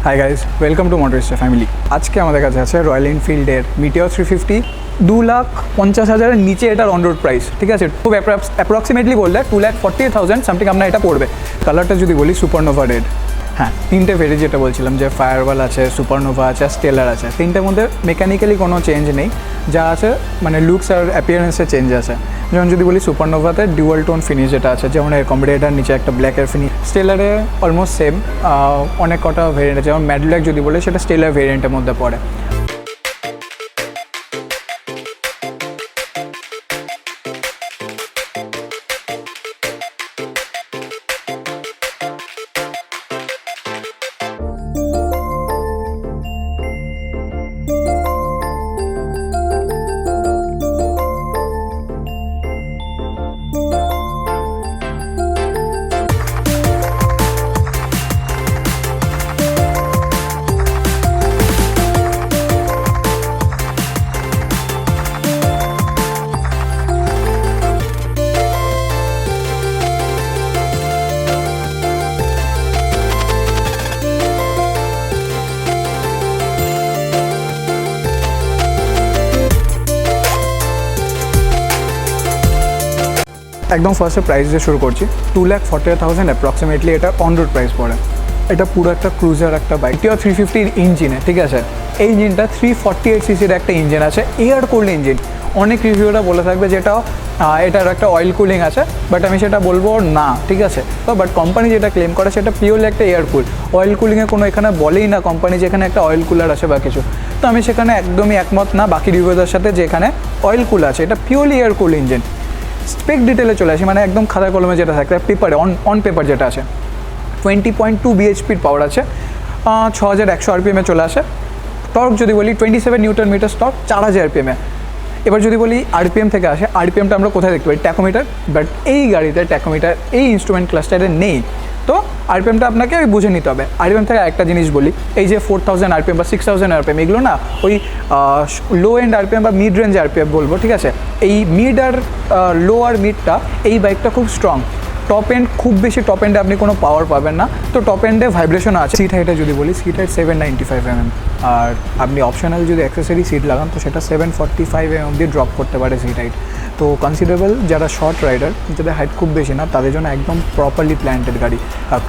High guys, welcome to Motorister family. আজকে আমাদের কাছে আছে রয়্যাল এনফিল্ডের মিটিওর 350। 2,50,000-এর নিচে এটার অন রোড প্রাইস, ঠিক আছে। খুব অ্যাপ্রক্সিমেটলি বললে 2,40,000 সামথিং আপনার এটা পড়বে। কালারটা যদি বলি সুপারনোভা রেড। হ্যাঁ, তিনটে ভেরি যেটা বলছিলাম যে ফায়ারওয়াল আছে, সুপারনোভা আছে, স্টেলার আছে। তিনটের মধ্যে মেকানিক্যালি কোনো চেঞ্জ নেই, যা আছে মানে লুকস আর অ্যাপিয়ারেন্সে চেঞ্জ আছে। যেমন যদি বলি সুপারনোভাতে ডুয়াল টোন ফিনিশ যেটা আছে, যেমন এর কম্বিনেটার নিচে একটা ব্ল্যাকের ফিনিশ। স্টেলারে অলমোস্ট সেম, অনেক কটা ভেরিয়েন্ট আছে। যেমন ম্যাট ব্ল্যাক যদি বলে সেটা স্টেলার ভেরিয়েন্টের মধ্যে পড়ে। একদম ফার্স্টে প্রাইস দিয়ে শুরু করছি। 2,40,000 অ্যাপ্রক্সিমেটলি এটা অন রোড প্রাইস পড়ে। এটা পুরো একটা ক্রুজার একটা বাইক, মিটিওর 350 ইঞ্জিনে, ঠিক আছে। এই ইঞ্জিনটা 348 সিসির একটা ইঞ্জিন আছে, এয়ার কুলড ইঞ্জিন। অনেক রিভিউরা বলে থাকবে যেটা এটার একটা অয়েল কুলিং আছে, বাট আমি সেটা বলবো না, ঠিক আছে। তো বাট কোম্পানি যেটা ক্লেম করে সেটা পিওরলি একটা এয়ার কুল। অয়েল কুলিংয়ে কোনো এখানে বলেই না কোম্পানি যেখানে একটা অয়েল কুলার আছে বা কিছু। তো আমি সেখানে একদমই একমত না বাকি রিভিউদের সাথে যে এখানে অয়েল কুল আছে। এটা purely air cool engine. Spec ডিটেলে চলে আসি, মানে একদম খাতা কলমে যেটা থাকে পেপারে অন পেপার যেটা আছে, 20.2 বিএইচপির পাওয়ার আছে, 6,100 আরপিএমে চলে আসে। টর্ক যদি বলি 27 নিউটন মিটার টর্ক, 4,000 আরপিএমে। এবার যদি বলি আরপিএম থেকে আসে, আরপিএমটা আমরা কোথায় দেখতে পাই? ট্যাকোমিটার। বাট এই গাড়িতে ট্যাকোমিটার এই ইনস্ট্রুমেন্ট ক্লাস্টারে নেই। তো আরপিএমটা আপনাকে ওই বুঝে নিতে হবে। আরপিএম থেকে একটা জিনিস বলি, এই যে 4,000 আরপিএম বা 6,000 আরপিএম, এগুলো না ওই লো এন্ড আরপিএম বা মিড রেঞ্জ আরপিএম বলবো, ঠিক আছে। এই মিড আর লো আর মিডটা এই বাইকটা খুব স্ট্রং। টপ এন্ড খুব বেশি টপ এন্ডে আপনি কোনো পাওয়ার পাবেন না। তো টপ এন্ডে ভাইব্রেশন আছে। সিট হাইটে যদি বলি, সিট হাইট 795 mm, আর আপনি অপশনাল যদি অ্যাক্সেসরি সিট লাগান তো সেটা 745 mm অব্দি ড্রপ করতে পারে সিট হাইট। তো কনসিডারেবল যারা শর্ট রাইডার, যাদের হাইট খুব বেশি না, তাদের জন্য একদম প্রপারলি প্ল্যান্টেড গাড়ি।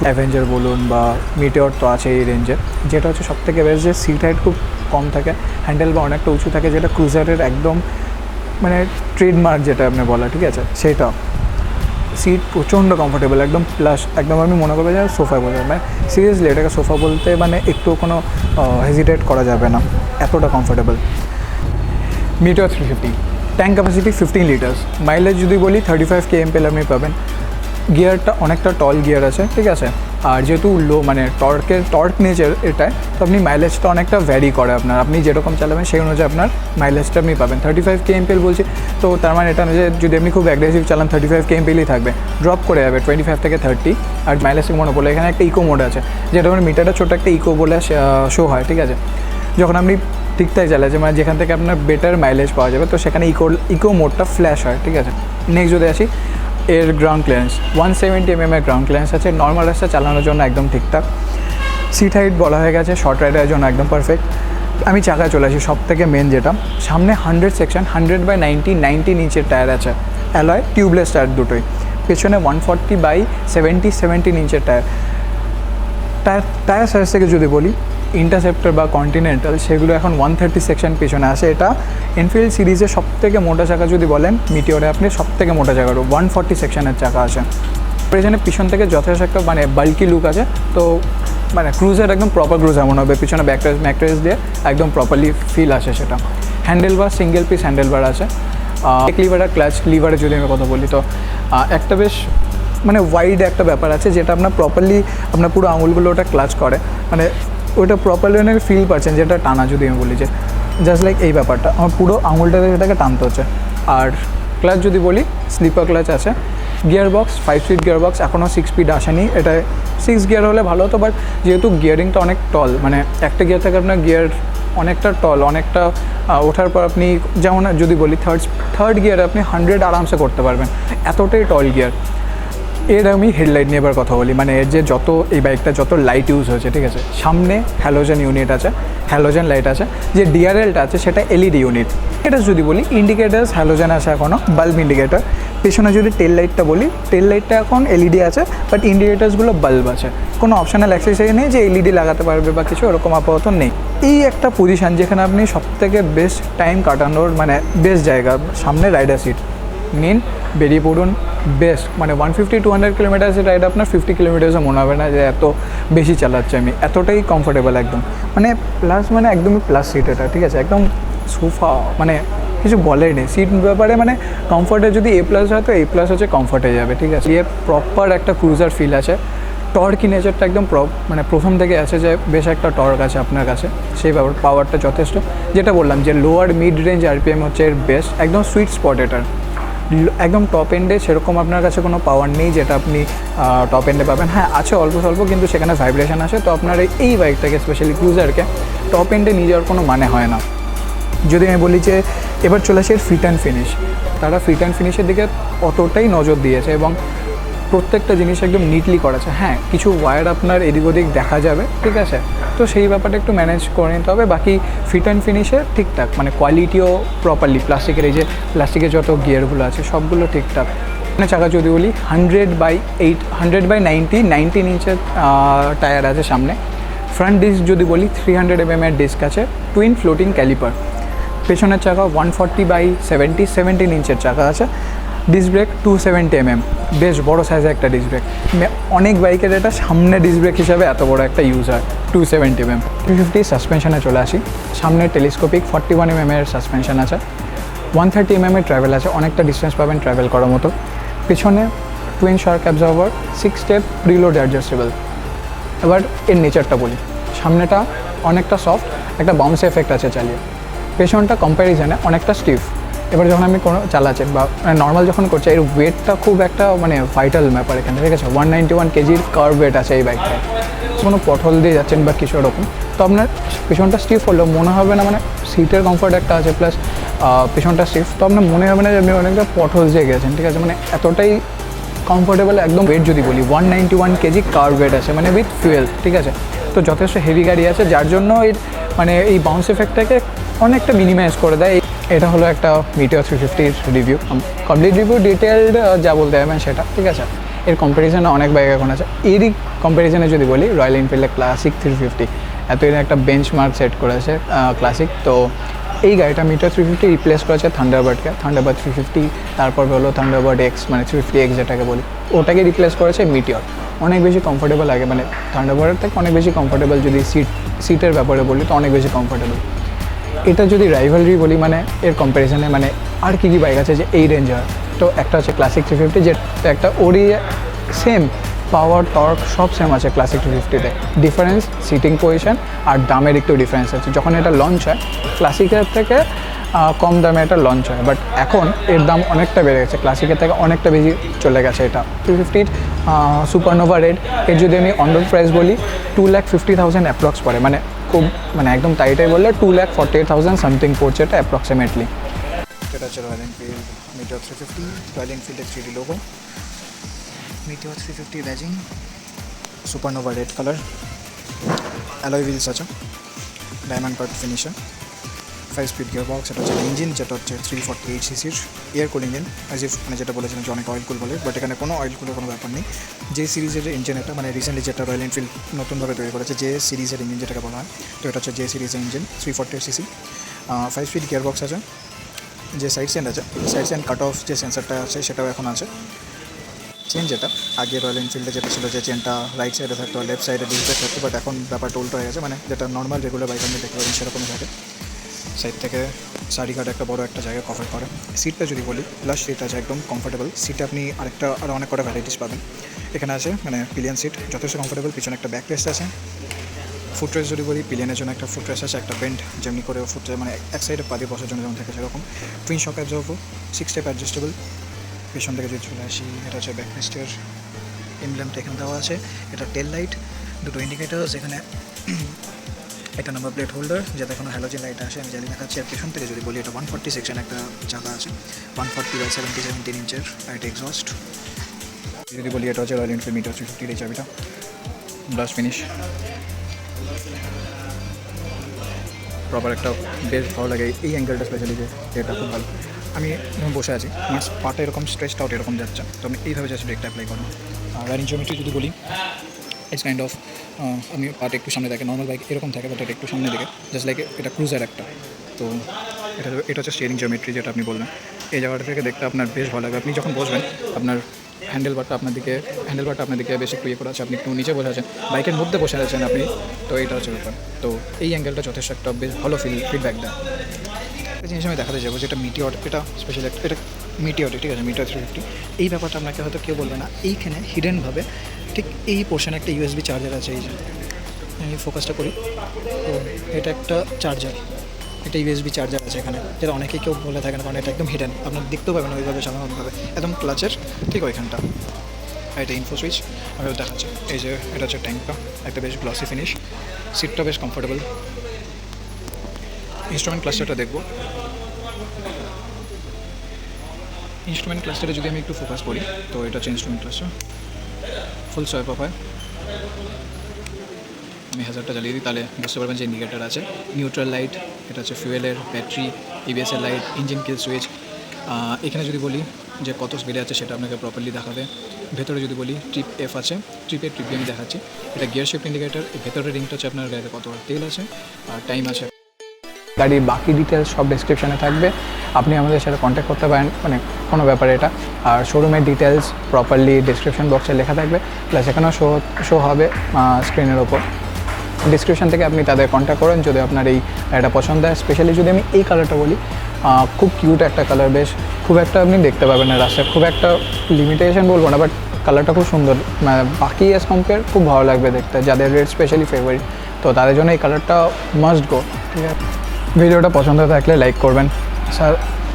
অ্যাভেঞ্জার বলুন বা মিটিওর তো আছে এই রেঞ্জে। যেটা হচ্ছে সবথেকে বেস্ট যে সিট হাইট খুব কম থাকে, হ্যান্ডেল বা অনেকটা উঁচু থাকে, যেটা ক্রুজারের একদম মানে ট্রেডমার্ক যেটা আপনি বলা, ঠিক আছে। সেটা সিট প্রচণ্ড কমফোর্টেবল, একদম প্লাস একদম আমি মনে করবো যে সোফায় বলতে, মানে সিরিয়াসলি এটাকে সোফা বলতে মানে একটু কোনো হেজিটেট করা যাবে না, এতটা comfortable. Meteor 350 tank capacity 15 litres. Mileage যদি বলি 35 kmpl আপনি পাবেন। গিয়ারটা অনেকটা টল গিয়ার আছে, ঠিক আছে। আর যেহেতু লো মানে টর্ক নেচার এটায়, তো আপনি মাইলেজটা অনেকটা ভ্যারি করে আপনার, আপনি যেরকম চালাবেন সেই অনুযায়ী আপনার মাইলেজটা আপনি পাবেন। 35 kmpl বলছি, তো তার মানে এটা যে যদি আপনি খুব অ্যাগ্রেসিভ চালান 35 kmpl থাকবে, ড্রপ করে যাবে 25 থেকে 30। আর মাইলেজ থেকে মনে পড়লে এখানে একটা ইকো মোড আছে, যেটা মানে মিটারটা ছোটো একটা ইকো বলে শো হয়, ঠিক আছে। যখন আপনি ঠিকঠাক চালাচ্ছে মানে যেখান থেকে আপনার বেটার মাইলেজ পাওয়া যাবে, তো সেখানে ইকো মোডটা ফ্ল্যাশ হয়, ঠিক আছে। নেক্সট যদি আসি, এর গ্রাউন্ড ক্লিয়ারেন্স 170 mm এর গ্রাউন্ড ক্লিয়ারেন্স আছে, নর্মাল রাস্তা চালানোর জন্য একদম ঠিকঠাক। সিট হাইট বলা হয়ে গেছে, শর্ট রাইডারের জন্য একদম পারফেক্ট। আমি চাকায় চলে আসি, সব থেকে মেন যেটা, সামনে 100 সেকশন 100/90 ইঞ্চের টায়ার আছে, অ্যালয় টিউবলেস টায়ার দুটোই। পেছনে 140/70 ইঞ্চের টায়ার সাইজ থেকে যদি বলি, ইন্টারসেপ্টর বা কন্টিনেন্টাল সেগুলো এখন 130 সেকশন পেছনে আসে। এটা এনফিল্ড সিরিজের সবথেকে মোটা চাকা যদি বলেন, মিটিওরে আপনি সবথেকে মোটা চাকারও 140 সেকশনের চাকা আসে। পেছনে পিছন থেকে যথেষ্ট একটা মানে বাল্কি লুক আছে, তো মানে ক্রুজার একদম প্রপার ক্রুজার মনে হবে। পিছনে ব্যাকটারেস দিয়ে একদম প্রপারলি ফিল আসে সেটা। হ্যান্ডেল বার সিঙ্গেল পিস হ্যান্ডেল বার আছে। এক লিভার আর ক্লাচ লিভারে যদি আমি কথা বলি, তো একটা বেশ মানে ওয়াইড একটা ব্যাপার আছে, যেটা আপনার প্রপারলি আপনার পুরো আঙুলগুলো ওটা ক্লাচ করে, মানে ওইটা প্রপারলি অনেক ফিল পাচ্ছেন। যেটা টানা যদি আমি বলি যে জাস্ট লাইক এই ব্যাপারটা আমার পুরো আঙুলটাতে সেটাকে টানতে হচ্ছে। আর ক্লাচ যদি বলি, স্লিপার ক্লাচ আছে। Gear box 5 speed gear box, এখনও 6 স্পিড আসেনি। এটা 6 গিয়ার হলে ভালো হতো, বাট যেহেতু গিয়ারিংটা অনেক টল, মানে একটা গিয়ার থেকে আপনার গিয়ার অনেকটা টল, অনেকটা ওঠার পর আপনি যেমন যদি বলি থার্ড গিয়ারে আপনি 100 আরামসে করতে পারবেন, এতটাই টল গিয়ার। এর আমি হেডলাইট নিয়ে এবার কথা বলি, মানে এর যে যত এই বাইকটা যত লাইট ইউজ হয়েছে, ঠিক আছে। সামনে হ্যালোজেন ইউনিট আছে, হ্যালোজেন লাইট আছে, যে ডিআরএলটা আছে সেটা এলইডি ইউনিট। এটা যদি বলি ইন্ডিকেটার্স হ্যালোজেন আছে এখনও, বাল্ব ইন্ডিকেটার। পেছনে যদি টেল লাইটটা বলি, টেল লাইটটা এখন এলইডি আছে, বাট ইন্ডিকেটার্সগুলো বাল্ব আছে। কোনো অপশনাল অ্যাক্সেসরি নেই যে এলইডি লাগাতে পারবে বা কিছু এরকম আপাতত নেই। এই একটা পজিশান যেখানে আপনি সবথেকে বেস্ট টাইম কাটানোর মানে বেস্ট জায়গা, সামনে রাইডার সিট নিন, বেরিয়ে পড়ুন, বেস্ট। মানে 150-200 কিলোমিটার্সের রাইড আপনার 50 কিলোমিটার্সও মনে হবে না যে এত বেশি চালাচ্ছে আমি, এতটাই কমফোর্টেবল একদম। মানে প্লাস মানে একদমই প্লাস সিট এটা, ঠিক আছে, একদম সোফা, মানে কিছু বলেই নেই সিট ব্যাপারে। মানে কমফোর্টে যদি A+ হয় তো A+ হচ্ছে কমফোর্টে যাবে, ঠিক আছে। এ প্রপার একটা ক্রুজার ফিল আছে, টর্ক নেচারটা একদম মানে প্রথম থেকে আছে যে বেশ একটা টর্ক আছে আপনার কাছে, সেই পাওয়ারটা যথেষ্ট। যেটা বললাম যে লোয়ার মিড রেঞ্জ RPM হচ্ছে এর বেস্ট, একদম সুইট স্পট এটার। একদম টপ এন্ডে সেরকম আপনার কাছে কোনো পাওয়ার নেই যেটা আপনি টপ এন্ডে পাবেন। হ্যাঁ আছে অল্প স্বল্প, কিন্তু সেখানে ভাইব্রেশন আসে। তো আপনার এই বাইকটাকে স্পেশালি ক্রুজারকে টপ এন্ডে নিয়ে যাওয়ার কোনো মানে হয় না। যদি আমি বলি যে এবার চলে আসে ফিট অ্যান্ড ফিনিশ, তারা ফিট অ্যান্ড ফিনিশের দিকে অতটাই নজর দিয়েছে এবং প্রত্যেকটা জিনিস একদম নিটলি করেছে। হ্যাঁ কিছু ওয়্যার আপনার এদিক ওদিক দেখা যাবে, ঠিক আছে, তো সেই ব্যাপারটা একটু ম্যানেজ করে নিতে হবে। বাকি ফিট অ্যান্ড ফিনিশে ঠিকঠাক, মানে কোয়ালিটিও প্রপারলি, প্লাস্টিকের এই যে প্লাস্টিকের যত গিয়ারগুলো আছে সবগুলো ঠিকঠাক। মানে চাকা যদি বলি 100/90 ইঞ্চের টায়ার আছে সামনে। ফ্রন্ট ডিস্ক যদি বলি 300 mm এর ডিস্ক আছে, টুইন ফ্লোটিং ক্যালিপার। পেছনের চাকা 140/70 17 ইঞ্চের চাকা আছে। ডিস্ক ব্রেক 270 mm, বেশ বড়ো সাইজের একটা ডিস্ক ব্রেক। অনেক বাইকের এটা সামনে ডিস্ক ব্রেক হিসাবে এত বড় একটা ইউজ হয়। 270 mm। 350 সাসপেনশনে চলে আসি। সামনে টেলিস্কোপিক 41 mm এর সাসপেনশন আছে, 130 mm এর ট্রাভেল আছে, অনেকটা ডিস্টেন্স পাবেন ট্রাভেল করার মতো। পেছনে twin Shark absorber, 6 step preload adjustable. এবার এর নেচারটা বলি, সামনেটা অনেকটা সফট, একটা বাউন্স এফেক্ট আছে চালিয়ে। পেছনটা কম্প্যারিজনে অনেকটা স্টিফ। এবার যখন আমি কোনো চালাচ্ছেন বা নর্মাল যখন করছি, এর ওয়েটটা খুব একটা মানে ভাইটাল ব্যাপার এখানে, ঠিক আছে। 191 কেজির কার্ভ ওয়েট আছে এই বাইকটায়। কোনো পটল দিয়ে যাচ্ছেন বা কিছু এরকম, তো আপনার পেছনটা স্টিফ হলেও মনে হবে না, মানে সিটের কমফর্ট একটা আছে প্লাস পেছনটা স্টিফ, তো আপনার মনে হবে না যে আপনি অনেকটা পটল দিয়ে গেছেন, ঠিক আছে। মানে এতটাই কমফোর্টেবল একদম। ওয়েট যদি বলি 191 কেজি কার্ভ ওয়েট আছে, মানে উইথ ফুয়েল, ঠিক আছে। তো যথেষ্ট হেভি গাড়ি আছে, যার জন্য এর মানে এই বাউন্স এফেক্টটাকে অনেকটা মিনিমাইজ করে দেয়। এটা হলো একটা মিটিওর 350-র রিভিউ, কমপ্লিট রিভিউ, ডিটেলড যা বলতে পারবেন সেটা, ঠিক আছে। এর কম্পারিজনে অনেক বাইক এখন আছে। এরই কম্পারিজনে যদি বলি রয়্যাল এনফিল্ডের ক্লাসিক 350 এত এর একটা বেঞ্চমার্ক সেট করেছে ক্লাসিক। তো এই গাড়িটা মিটিওর 350 রিপ্লেস করেছে থান্ডারবার্ডকে, থান্ডারবার্ড 350, তারপর হলো থান্ডারবার্ড X, মানে 350X যেটাকে বলি, ওটাকে রিপ্লেস করেছে মিটিওর। অনেক বেশি কমফোর্টেবল লাগে, মানে থান্ডারবার্ডের থেকে অনেক বেশি কমফোর্টেবল। যদি সিটের ব্যাপারে বলি তো অনেক বেশি কমফোর্টেবল। এটা যদি রাইভালরি বলি, মানে এর কম্প্যারিজনে মানে আর কী কী বাইক আছে যে এই রেঞ্জ হয়, তো একটা হচ্ছে ক্লাসিক 350, যেটা একটা ওরই সেম পাওয়ার টর্ক সব সেম আছে ক্লাসিক 250-তে। ডিফারেন্স সিটিং পজিশন আর দামের একটু ডিফারেন্স আছে। যখন এটা লঞ্চ হয় ক্লাসিকের থেকে কম দামে এটা লঞ্চ হয়, বাট এখন এর দাম অনেকটা বেড়ে গেছে, ক্লাসিকের থেকে অনেকটা বেশি চলে গেছে। এটা 250 সুপারনোভা রেড, এর যদি আমি অন রোড প্রাইস বলি 2,50,000 অ্যাপ্রক্স পড়ে, মানে খুব মানে একদম টাইটাই বললে 2,48,000 সামথিং পড়ছে এটা অ্যাপ্রক্সিমেটলি। এটা হচ্ছে রয়্যাল এনফিল্ড মিটিওর 350, রয়্যাল এনফিল্ডের 3D logo, Meteor 350 badging, Supernova red colour, alloy wheels আছে, diamond cut finisher, 5 speed gear box. এটা হচ্ছে ইঞ্জিন, যেটা হচ্ছে 348 সিসির air cool engine, as if মানে যেটা বলেছিলাম যে অনেক অয়েল কুল বলে, বাট এখানে কোনো অয়েল কুলের কোনো ব্যাপার নেই। যে সিরিজের ইঞ্জিন এটা, মানে রিসেন্টলি যেটা রয়্যাল এনফিল্ড নতুনভাবে তৈরি করেছে যে সিরিজের ইঞ্জিন যেটাকে বলা হয়, তো এটা হচ্ছে যে সিরিজের engine, 348 CC, 5 speed gear box আছে। যে সাইড স্ট্যান্ড আছে, সাইড স্ট্যান্ড কাট অফ যে সেন্সারটা আছে সেটাও এখন আছে। চেন যেটা আগে রয়্যাল এনফিল্ডে যেটা ছিল যে চেনটা রাইট সাইডে থাকতো, লেফট সাইডে ডিসপ্লে থাকতো, বাট এখন ব্যাপারটা উল্টো হয়ে গেছে, মানে যেটা নর্মাল রেগুলার বাইক আপনি দেখতে পাবেন সেরকমই থাকে। সাইড থেকে সারি কাট একটা বড় একটা জায়গা কভার করে। সিটটা যদি বলি প্লাস সিট আছে, একদম কমফোর্টেবল সিটে আপনি আরও অনেক কটা ভ্যারাইটিস পাবেন এখানে আছে, মানে পিলিয়ন সিট যথেষ্ট কমফোর্টেবল। পিছনে একটা ব্যাক রেস্ট আছে। ফুটরেস যদি বলি পিলিয়নের জন্য একটা ফুটরেস আছে, একটা বেন্ড যেমনি করে ফুটরেস মানে এক সাইডে পা দিয়ে বসার জন্য যেমন থাকে সেরকম। টুইন শক অ্যাবজর্ভার, 6 স্টেপ অ্যাডজাস্টেবল। পেছন থেকে যদি চলে আসি, এটা হচ্ছে ব্যাক রেস্টের এমব্লেমটা এখানে দেওয়া আছে। এটা টেল লাইট, দুটো ইন্ডিকেটার্স, এখানে একটা নাম্বার প্লেট হোল্ডার যাতে এখনো হ্যালোজেন লাইট আসে, আমি জ্বালিয়ে দেখাচ্ছি। আর পেছন থেকে যদি বলি এটা 140 সেকশন একটা চাকা আছে, 140/70 17 ইঞ্চের, আর এটা এক্সস্ট। যদি বলি এটা হচ্ছে রয়্যাল এনফিল্ড মিটার 350 এই চাবিটা, ব্লাস্ট ফিনিশ প্রপার একটা বেশ ভালো লাগে এই অ্যাঙ্গেলটা, স্পেশালি যে এটা খুব ভালো। আমি যখন বসে আছি আমার পাটা এরকম স্ট্রেচড আউট এরকম যাচ্ছে, তো আমি এইভাবে জাস্ট ব্রেকটা অ্যাপ্লাই করবো। আর রাইডিং জিওমেট্রি যদি বলি ইটস কাইন্ড অফ আমি পাটা একটু সামনে দেখে, নর্মাল বাইক এরকম থাকে বাট এটা একটু সামনে দিকে, জাস্ট লাইক এটা ক্রুজার একটা। তো এটা হচ্ছে স্টিয়ারিং জিওমেট্রি যেটা আপনি বললেন, এই জায়গাটা থেকে দেখতে আপনার বেশ ভালো লাগবে। আপনি যখন বসবেন আপনার হ্যান্ডেলবারটা আপনার দিকে বেশ একটু ইয়ে করা আছে, আপনি একটু নিচে বসে আছেন, বাইকের মধ্যে বসে আছেন আপনি, তো এইটা হচ্ছে ব্যাপার। তো এই অ্যাঙ্গেলটা যথেষ্ট একটা বেশ ভালো ফিডব্যাক দেয়। একটা জিনিস আমি দেখাতে যাবো যেটা মিটিওর, এটা স্পেশালি এটা মিটিওর, ঠিক আছে, মিটিওর 350। এই ব্যাপারটা আপনাকে হয়তো কেউ বলবে না, এইখানে হিডেনভাবে ঠিক এই পোর্শনে একটা ইউএসবি চার্জার আছে। এই যে আমি ফোকাসটা করি, তো এটা একটা চার্জার, একটা ইউএসবি চার্জার আছে এখানে, যেটা অনেকেই কেউ বলে থাকে না, কারণ এটা একদম হিডেন, আপনার দেখতেও পাবেন ওইভাবে সাধারণভাবে, একদম ক্লাচের ঠিক ওইখানটা। আর এটা ইনফো সুইচ আমি দেখাচ্ছি। এই যে এটা হচ্ছে ট্যাঙ্কটা, একটা বেশ গ্লসি ফিনিশ, সিটটা বেশ কমফোর্টেবল। ইনস্ট্রুমেন্ট ক্লাস্টারটা দেখবো, ইনস্ট্রুমেন্ট ক্লাস্টারে যদি আমি একটু ফোকাস করি, তো এটা হচ্ছে instrument cluster, full swipe of হয়। আমি হাজারটা জ্বালিয়ে দিই তাহলে বুঝতে পারবেন যে ইন্ডিকেটার আছে, নিউট্রাল লাইট, এটা হচ্ছে ফুয়েলের, ব্যাটারি, ইবিএসের লাইট, ইঞ্জিন কিল সুইচ। এখানে যদি বলি যে কত স্পিডে আছে সেটা আপনাকে প্রপারলি দেখাবে। ভেতরে যদি বলি ট্রিপ এফ আছে, ট্রিপের ট্রিপ আমি দেখাচ্ছি। এটা গিয়ার শিফট ইন্ডিকেটার, ভেতরের রিংটা হচ্ছে আপনার গাড়িতে কত তেল আছে আর টাইম আছে। গাড়ির বাকি ডিটেলস সব ডেসক্রিপশানে থাকবে, আপনি আমাদের সাথে কন্ট্যাক্ট করতে পারেন, মানে কোনো ব্যাপারে এটা। আর শোরুমের ডিটেলস প্রপারলি ডেসক্রিপশন বক্সে লেখা থাকবে, প্লাস এখানেও শো হবে স্ক্রিনের ওপর। ডিসক্রিপশন থেকে আপনি তাদের কন্ট্যাক্ট করেন যদি আপনার এই এটা পছন্দ হয়। স্পেশালি যদি আমি এই কালারটা বলি, খুব কিউট একটা কালার, বেশ খুব একটা আপনি দেখতে পাবেন না রাস্তায়, খুব একটা লিমিটেশন বলবো না, বাট কালারটা খুব সুন্দর, মানে বাকি এস কম্পেয়ার খুব ভালো লাগবে দেখতে, যাদের রেড স্পেশালি ফেভারিট, তো তাদের জন্য এই কালারটা মাস্ট গো। ঠিক আছে, ভিডিওটা পছন্দ থাকলে লাইক করবেন,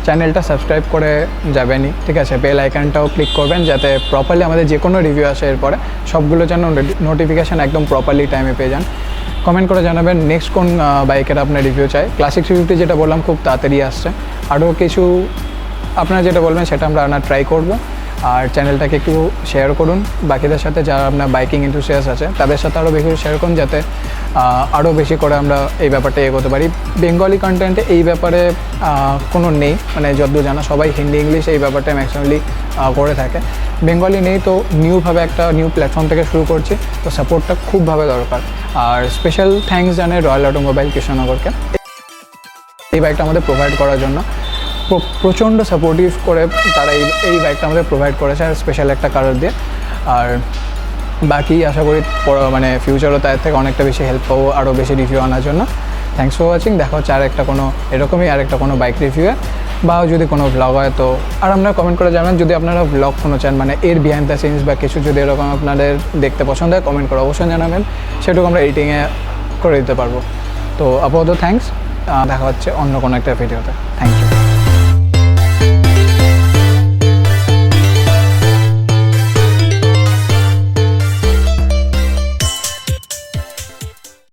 চ্যানেলটা সাবস্ক্রাইব করে যাবেনই, ঠিক আছে, বেল আইকনটাও ক্লিক করবেন যাতে প্রপারলি আমাদের যে কোনো রিভিউ আসে এরপরে সবগুলো যেন নোটিফিকেশান একদম প্রপারলি টাইমে পেয়ে যান। কমেন্ট করে জানাবেন নেক্সট কোন বাইকের আপনার রিভিউ চাই। ক্লাসিক 350 যেটা বললাম খুব তাড়াতাড়ি আসছে, আরও কিছু আপনারা যেটা বলবেন সেটা আমরা আনার ট্রাই করব। আর চ্যানেলটাকে একটু শেয়ার করুন বাকিদের সাথে, যারা আপনার বাইকিং এনথুসিয়াস্ট আছে তাদের সাথে আরও বেশি শেয়ার করুন, যাতে আরও বেশি করে আমরা এই ব্যাপারটা এগোতে পারি। বেঙ্গলি কন্টেন্টে এই ব্যাপারে কোনো নেই, মানে যতদূর জানা সবাই হিন্দি ইংলিশ এই ব্যাপারটা ম্যাক্সিমামলি করে থাকে, বেঙ্গলি নেই। তো নিউভাবে একটা নিউ প্ল্যাটফর্ম থেকে শুরু করছি, তো সাপোর্টটা খুবভাবে দরকার। আর স্পেশাল থ্যাঙ্কস জানাই রয়্যাল অটোমোবাইল কৃষ্ণনগরকে এই বাইকটা আমাদের প্রোভাইড করার জন্য। প্রচণ্ড সাপোর্টিভ করে তারা এই বাইকটা আমাদের প্রোভাইড করেছে, আর স্পেশাল একটা কালার দিয়ে। আর বাকি আশা করি মানে ফিউচারও তার থেকে অনেকটা বেশি হেল্প পাবো আরও বেশি রিভিউ আনার জন্য। থ্যাংকস ফর ওয়াচিং, দেখা হচ্ছে আরেকটা কোনো এরকমই আরেকটা কোনো বাইক রিভিউয়ে, বা যদি কোনো ভ্লগ হয় তো। আর আপনারা কমেন্ট করে জানাবেন যদি আপনারা ভ্লগ কোনো চান, মানে এর বিহাইন্ড দ্য সিনস বা কিছু যদি এরকম আপনাদের দেখতে পছন্দ হয় কমেন্ট করে অবশ্যই জানাবেন, সেটুকু আমরা এডিটিংয়ে করে দিতে পারবো। তো আপাতত থ্যাংকস, দেখা হচ্ছে অন্য কোনো একটা ভিডিওতে। Thank you.